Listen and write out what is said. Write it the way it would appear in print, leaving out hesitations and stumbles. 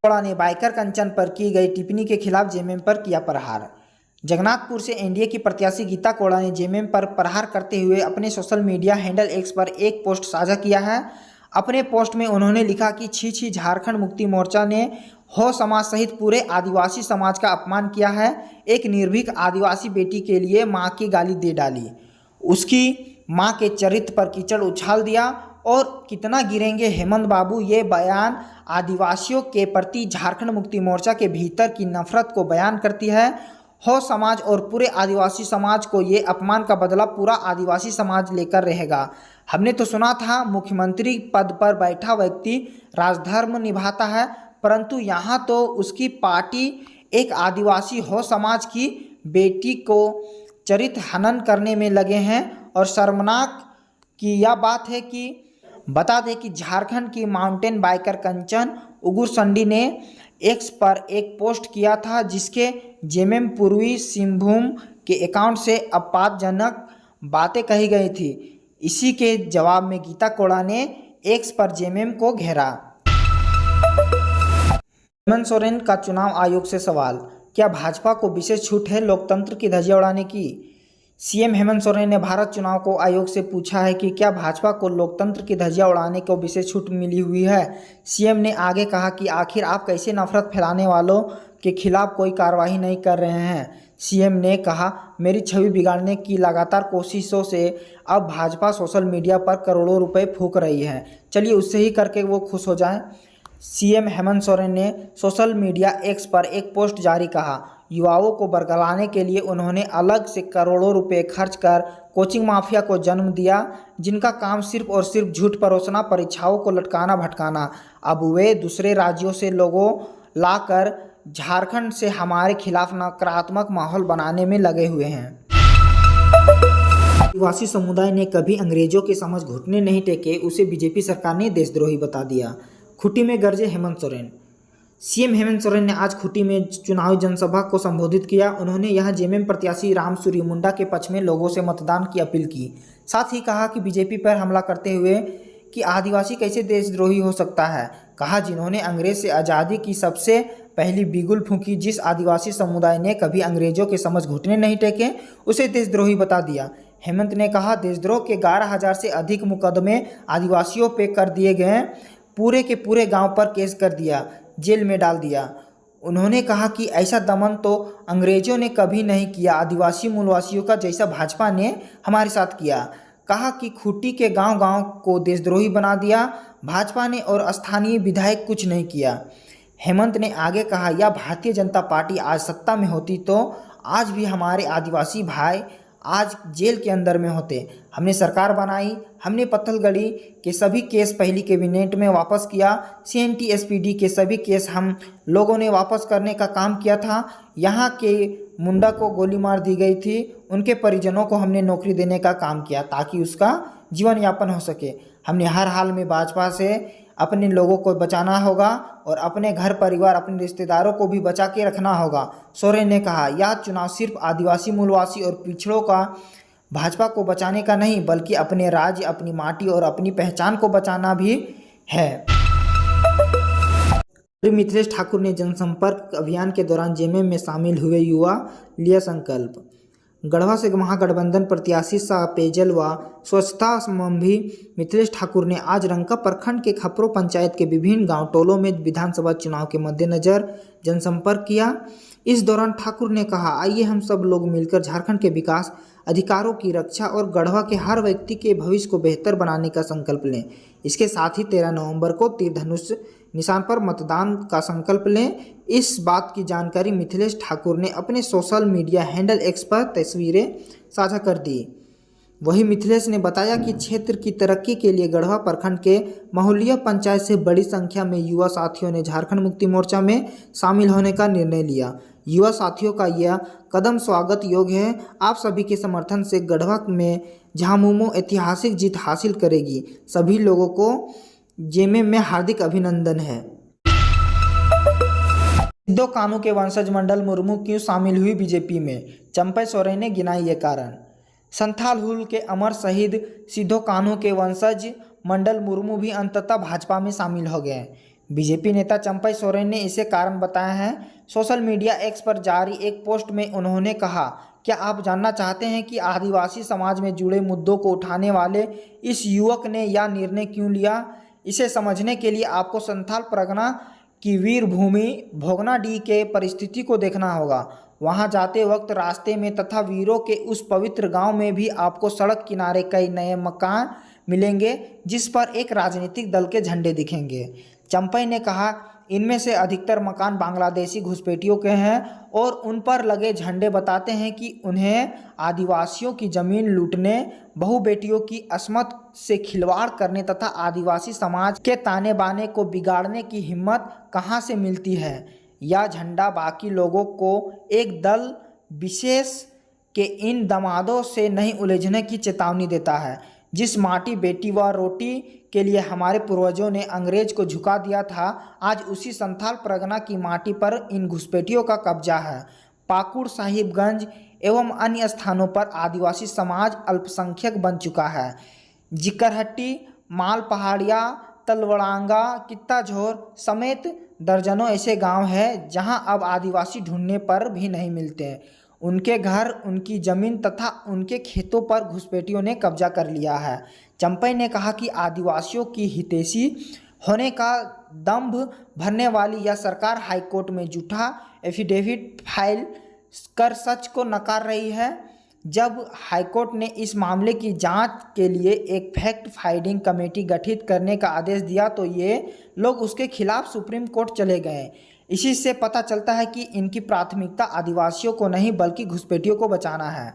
कोड़ा ने बाइकर कंचन पर की गई टिप्पणी के खिलाफ जेएमएम पर किया प्रहार। जगन्नाथपुर से एनडीए की प्रत्याशी गीता कोड़ा ने जेएमएम पर प्रहार करते हुए अपने सोशल मीडिया हैंडल एक्स पर एक पोस्ट साझा किया है। अपने पोस्ट में उन्होंने लिखा कि छी छी, झारखंड मुक्ति मोर्चा ने हो समाज सहित पूरे आदिवासी समाज का अपमान किया है। एक निर्भीक आदिवासी बेटी के लिए मां की गाली दे डाली, उसकी मां के चरित्र पर कीचड़ उछाल दिया और कितना गिरेंगे हेमंत बाबू। ये बयान आदिवासियों के प्रति झारखंड मुक्ति मोर्चा के भीतर की नफरत को बयान करती है। हो समाज और पूरे आदिवासी समाज को ये अपमान का बदला पूरा आदिवासी समाज लेकर रहेगा। हमने तो सुना था मुख्यमंत्री पद पर बैठा व्यक्ति राजधर्म निभाता है, परंतु यहाँ तो उसकी पार्टी एक आदिवासी हो समाज की बेटी को चरित्र हनन करने में लगे हैं। और शर्मनाक की यह बात है कि बता दें कि झारखंड की माउंटेन बाइकर कंचन उगुरसंडी ने एक्स पर एक पोस्ट किया था, जिसके जेएमएम पूर्वी सिंहभूम के अकाउंट से अपमानजनक बातें कही गई थी। इसी के जवाब में गीता कोड़ा ने एक्स पर जेएमएम को घेरा। हेमंत सोरेन का चुनाव आयोग से सवाल, क्या भाजपा को विशेष छूट है लोकतंत्र की धज्जियां उड़ाने की? सीएम हेमंत सोरेन ने भारत चुनाव को आयोग से पूछा है कि क्या भाजपा को लोकतंत्र की धज्जियां उड़ाने को विशेष छूट मिली हुई है। सीएम ने आगे कहा कि आखिर आप कैसे नफरत फैलाने वालों के खिलाफ कोई कार्रवाई नहीं कर रहे हैं। सीएम ने कहा, मेरी छवि बिगाड़ने की लगातार कोशिशों से अब भाजपा सोशल मीडिया पर करोड़ों रुपए फूंक रही है, चलिए उससे ही करके वो खुश हो जाएं। सीएम हेमंत सोरेन ने सोशल मीडिया एक्स पर एक पोस्ट जारी कहा, युवाओं को बरगलाने के लिए उन्होंने अलग से करोड़ों रुपए खर्च कर कोचिंग माफिया को जन्म दिया, जिनका काम सिर्फ और सिर्फ झूठ परोसना, परीक्षाओं को लटकाना भटकाना। अब वे दूसरे राज्यों से लोगों लाकर झारखंड से हमारे खिलाफ नकारात्मक माहौल बनाने में लगे हुए हैं। आदिवासी समुदाय ने कभी अंग्रेजों के समझ घुटने नहीं टेके, उसे बीजेपी सरकार ने देशद्रोही बता दिया। खूंटी में गरजे हेमंत सोरेन। सीएम हेमंत सोरेन ने आज खूंटी में चुनावी जनसभा को संबोधित किया। उन्होंने यहां जेएमएम प्रत्याशी राम सूर्य मुंडा के पक्ष में लोगों से मतदान की अपील की। साथ ही कहा कि बीजेपी पर हमला करते हुए कि आदिवासी कैसे देशद्रोही हो सकता है। कहा, जिन्होंने अंग्रेज से आज़ादी की सबसे पहली बिगुल फूंकी, जिस आदिवासी समुदाय ने कभी अंग्रेजों के समझ घुटने नहीं टेके, उसे देशद्रोही बता दिया। हेमंत ने कहा, देशद्रोह के 11,000 से अधिक मुकदमे आदिवासियों पे कर दिए गए, पूरे के पूरे गांव पर केस कर दिया, जेल में डाल दिया। उन्होंने कहा कि ऐसा दमन तो अंग्रेजों ने कभी नहीं किया, आदिवासी मूलवासियों का जैसा भाजपा ने हमारे साथ किया। कहा कि खूंटी के गांव-गांव को देशद्रोही बना दिया भाजपा ने और स्थानीय विधायक कुछ नहीं किया। हेमंत ने आगे कहा, यह भारतीय जनता पार्टी आज सत्ता में होती तो आज भी हमारे आदिवासी भाई आज जेल के अंदर में होते। हमने सरकार बनाई, हमने पत्थलगड़ी के सभी केस पहली कैबिनेट में वापस किया, सीएनटी एसपीडी के सभी केस हम लोगों ने वापस करने का काम किया था। यहाँ के मुंडा को गोली मार दी गई थी, उनके परिजनों को हमने नौकरी देने का काम किया ताकि उसका जीवन यापन हो सके। हमने हर हाल में भाजपा से अपने लोगों को बचाना होगा और अपने घर परिवार, अपने रिश्तेदारों को भी बचा के रखना होगा। सोरेन ने कहा, यह चुनाव सिर्फ आदिवासी मूलवासी और पिछड़ों का भाजपा को बचाने का नहीं, बल्कि अपने राज्य, अपनी माटी और अपनी पहचान को बचाना भी है। मिथिलेश ठाकुर ने जनसंपर्क अभियान के दौरान जेएमएम में शामिल हुए युवा लिया संकल्प। गढ़वा से महागठबंधन प्रत्याशी सह पेयजल व स्वच्छता संबंधी मिथिलेश ठाकुर ने आज रंका प्रखंड के खपरो पंचायत के विभिन्न गांव टोलों में विधानसभा चुनाव के मद्देनजर जनसंपर्क किया। इस दौरान ठाकुर ने कहा, आइए हम सब लोग मिलकर झारखंड के विकास, अधिकारों की रक्षा और गढ़वा के हर व्यक्ति के भविष्य को बेहतर बनाने का संकल्प लें। इसके साथ ही 13 नवंबर को तीर धनुष निशान पर मतदान का संकल्प लें। इस बात की जानकारी मिथिलेश ठाकुर ने अपने सोशल मीडिया हैंडल एक्स पर तस्वीरें साझा कर दी। वहीं मिथिलेश ने बताया कि क्षेत्र की तरक्की के लिए गढ़वा प्रखंड के महुलिया पंचायत से बड़ी संख्या में युवा साथियों ने झारखंड मुक्ति मोर्चा में शामिल होने का निर्णय लिया। युवा साथियों का यह कदम स्वागत योग्य है। आप सभी के समर्थन से गढ़वा में झामुमो ऐतिहासिक जीत हासिल करेगी। सभी लोगों को जेएमएम में हार्दिक अभिनंदन है। सिद्धो कान्हू के वंशज मंडल मुर्मू क्यों शामिल हुई बीजेपी में? चंपई सोरेन ने गिनाई ये कारण। संथाल हुल के अमर शहीद सिद्धो कान्हू के वंशज मंडल मुर्मू भी अंततः भाजपा में शामिल हो गए। बीजेपी नेता चंपई सोरेन ने इसे कारण बताया है। सोशल मीडिया एक्स पर जारी एक पोस्ट में उन्होंने कहा, क्या आप जानना चाहते हैं कि आदिवासी समाज में जुड़े मुद्दों को उठाने वाले इस युवक ने यह निर्णय क्यों लिया? इसे समझने के लिए आपको संथाल परगना की वीर भूमि भोगनाडीह के परिस्थिति को देखना होगा। वहां जाते वक्त रास्ते में तथा वीरों के उस पवित्र गांव में भी आपको सड़क किनारे कई नए मकान मिलेंगे जिस पर एक राजनीतिक दल के झंडे दिखेंगे। चंपई ने कहा, इनमें से अधिकतर मकान बांग्लादेशी घुसपैठियों के हैं और उन पर लगे झंडे बताते हैं कि उन्हें आदिवासियों की जमीन लूटने, बहु बेटियों की अस्मत से खिलवाड़ करने तथा आदिवासी समाज के ताने बाने को बिगाड़ने की हिम्मत कहां से मिलती है। यह झंडा बाकी लोगों को एक दल विशेष के इन दमादों से नहीं उलझने की चेतावनी देता है। जिस माटी, बेटी व रोटी के लिए हमारे पूर्वजों ने अंग्रेज को झुका दिया था, आज उसी संथाल परगना की माटी पर इन घुसपैठियों का कब्जा है। पाकुड़, साहिबगंज एवं अन्य स्थानों पर आदिवासी समाज अल्पसंख्यक बन चुका है। जिकरहट्टी, माल पहाड़िया, तलवड़ांगा, कित्ताझोर समेत दर्जनों ऐसे गांव हैं जहां अब आदिवासी ढूंढने पर भी नहीं मिलते। उनके घर, उनकी जमीन तथा उनके खेतों पर घुसपैठियों ने कब्जा कर लिया है। चंपई ने कहा कि आदिवासियों की हितैषी होने का दंभ भरने वाली यह सरकार हाईकोर्ट में झूठा एफिडेविट फाइल कर सच को नकार रही है। जब हाईकोर्ट ने इस मामले की जांच के लिए एक फैक्ट फाइंडिंग कमेटी गठित करने का आदेश दिया तो ये लोग उसके खिलाफ सुप्रीम कोर्ट चले गए। इसी से पता चलता है कि इनकी प्राथमिकता आदिवासियों को नहीं बल्कि घुसपैठियों को बचाना है।